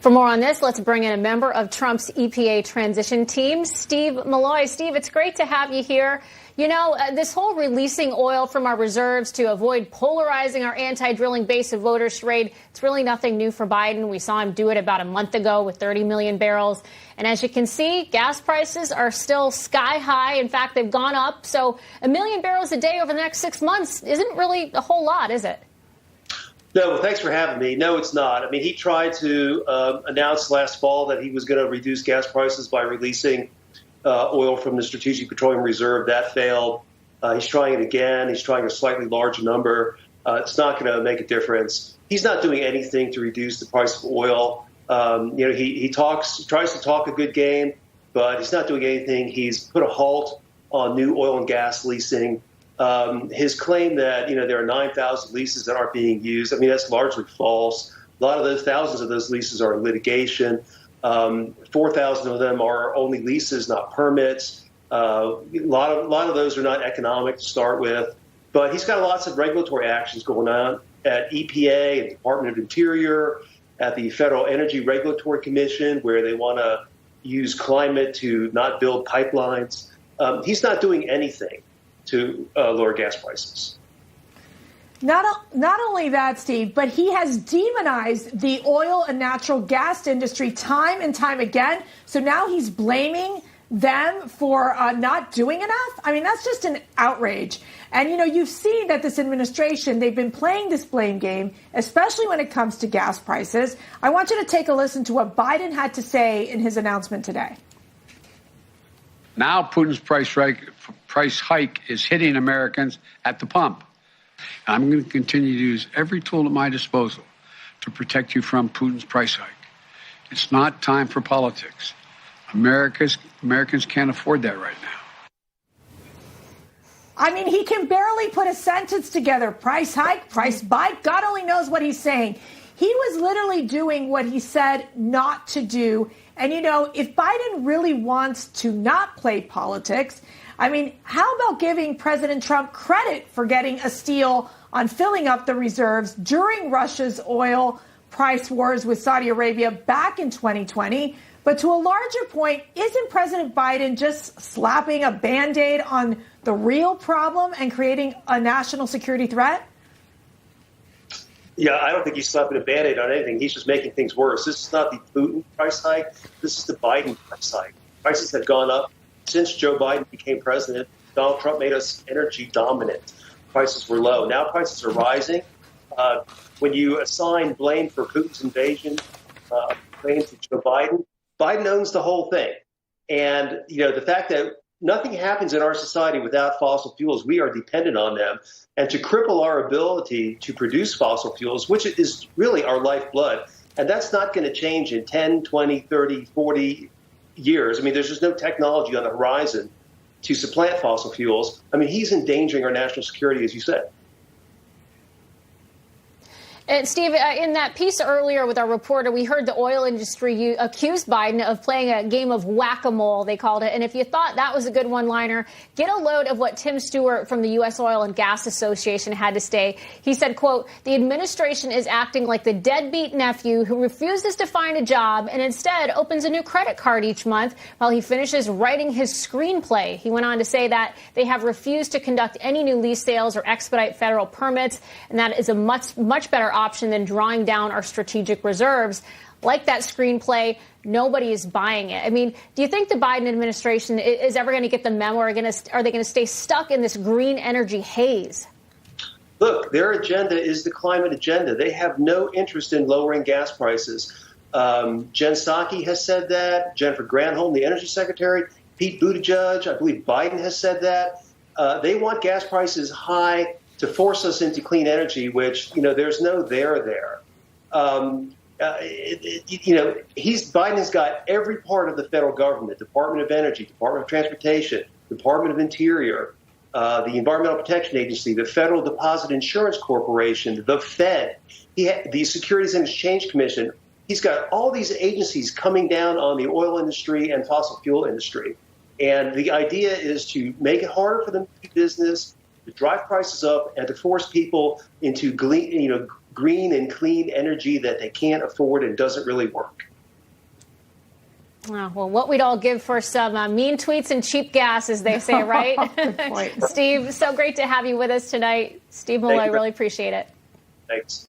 For more on this, let's bring in a member of Trump's EPA transition team, Steve Milloy. Steve, it's great to have you here. You know, this whole releasing oil from our reserves to avoid polarizing our anti-drilling base of voters charade, it's really nothing new for Biden. We saw him do it about a month ago with 30 million barrels. And as you can see, gas prices are still sky high. In fact, they've gone up. So 1 million barrels a day over the next 6 months isn't really a whole lot, is it? No, well, thanks for having me. No, it's not. I mean, he tried to announce last fall that he was going to reduce gas prices by releasing oil from the Strategic Petroleum Reserve. That failed. He's trying it again. He's trying a slightly larger number. It's not going to make a difference. He's not doing anything to reduce the price of oil. He tries to talk a good game, but he's not doing anything. He's put a halt on new oil and gas leasing. His claim that, there are 9,000 leases that aren't being used, I mean, that's largely false. A lot of those, thousands of those leases are in litigation. 4,000 of them are only leases, not permits. A lot of those are not economic to start with. But he's got lots of regulatory actions going on at EPA, at the Department of Interior, at the Federal Energy Regulatory Commission, where they want to use climate to not build pipelines. He's not doing anything to lower gas prices. Not only that, Steve, but he has demonized the oil and natural gas industry time and time again. So now he's blaming them for not doing enough. I mean, that's just an outrage. And, you've seen that this administration, they've been playing this blame game, especially when it comes to gas prices. I want you to take a listen to what Biden had to say in his announcement today. Now Putin's price hike is hitting Americans at the pump. I'm going to continue to use every tool at my disposal to protect you from Putin's price hike. It's not time for politics. Americans can't afford that right now. I mean, he can barely put a sentence together. Price hike, price bike. God only knows what he's saying. He was literally doing what he said not to do. And, if Biden really wants to not play politics, I mean, how about giving President Trump credit for getting a steal on filling up the reserves during Russia's oil price wars with Saudi Arabia back in 2020? But to a larger point, isn't President Biden just slapping a Band-Aid on the real problem and creating a national security threat? Yeah, I don't think he's slapping a Band-Aid on anything. He's just making things worse. This is not the Putin price hike. This is the Biden price hike. Prices have gone up since Joe Biden became president. Donald Trump made us energy dominant. Prices were low. Now prices are rising. When you assign blame for Putin's invasion, blame to Joe Biden, Biden owns the whole thing. And, the fact that nothing happens in our society without fossil fuels, we are dependent on them. And to cripple our ability to produce fossil fuels, which is really our lifeblood, and that's not going to change in 10, 20, 30, 40 years. I mean, there's just no technology on the horizon to supplant fossil fuels. I mean, he's endangering our national security, as you said. And Steve, in that piece earlier with our reporter, we heard the oil industry accused Biden of playing a game of whack-a-mole, they called it. And if you thought that was a good one-liner, get a load of what Tim Stewart from the U.S. Oil and Gas Association had to say. He said, quote, "The administration is acting like the deadbeat nephew who refuses to find a job and instead opens a new credit card each month while he finishes writing his screenplay." He went on to say that they have refused to conduct any new lease sales or expedite federal permits, and that is a much better option than drawing down our strategic reserves. Like that screenplay, nobody is buying it. I mean, do you think the Biden administration is ever going to get the memo, or are they going to stay stuck in this green energy haze? Look, their agenda is the climate agenda. They have no interest in lowering gas prices. Jen Psaki has said that. Jennifer Granholm, the energy secretary, Pete Buttigieg, I believe Biden has said that. They want gas prices high to force us into clean energy, which, there's no there. Biden's got every part of the federal government, Department of Energy, Department of Transportation, Department of Interior, the Environmental Protection Agency, the Federal Deposit Insurance Corporation, the Fed, the Securities and Exchange Commission. He's got all these agencies coming down on the oil industry and fossil fuel industry. And the idea is to make it harder for them to do business, to drive prices up, and to force people into green and clean energy that they can't afford and doesn't really work. Oh, well, what we'd all give for some mean tweets and cheap gas, as they say, right? Good point. Steve, so great to have you with us tonight. Steve Milloy, really appreciate it. Thanks.